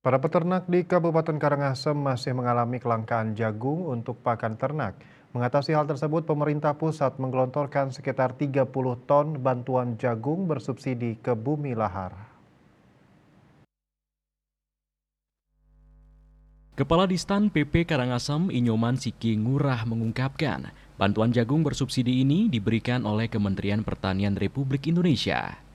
Para peternak di Kabupaten Karangasem masih mengalami kelangkaan jagung untuk pakan ternak. Mengatasi hal tersebut, pemerintah pusat menggelontorkan sekitar 30 ton bantuan jagung bersubsidi ke Bumi Lahar. Kepala Distan PP Karangasem Inyoman Siki Ngurah mengungkapkan, bantuan jagung bersubsidi ini diberikan oleh Kementerian Pertanian Republik Indonesia.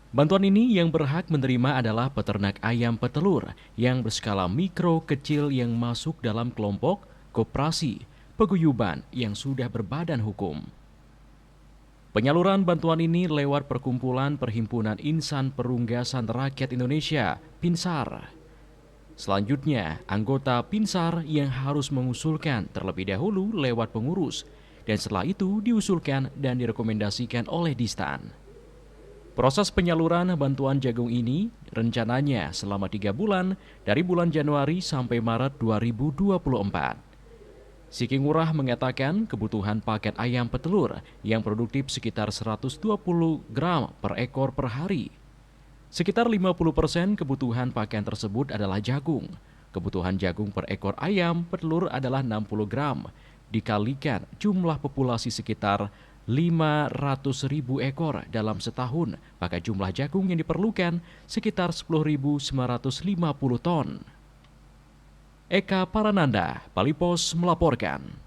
Bantuan ini yang berhak menerima adalah peternak ayam petelur yang berskala mikro kecil yang masuk dalam kelompok, koperasi, paguyuban yang sudah berbadan hukum. Penyaluran bantuan ini lewat Perkumpulan Perhimpunan Insan Perunggasan Rakyat Indonesia, PINSAR. Selanjutnya, anggota PINSAR yang harus mengusulkan terlebih dahulu lewat pengurus, dan setelah itu diusulkan dan direkomendasikan oleh Distan. Proses penyaluran bantuan jagung ini rencananya selama 3 bulan dari bulan Januari sampai Maret 2024. Siki Ngurah mengatakan kebutuhan paket ayam petelur yang produktif sekitar 120 gram per ekor per hari. Sekitar 50% kebutuhan pakaian tersebut adalah jagung. Kebutuhan jagung per ekor ayam petelur adalah 60 gram, dikalikan jumlah populasi sekitar 500.000 ekor dalam setahun, maka jumlah jagung yang diperlukan sekitar 10.950 ton. Eka Parananda, Bali Pos melaporkan.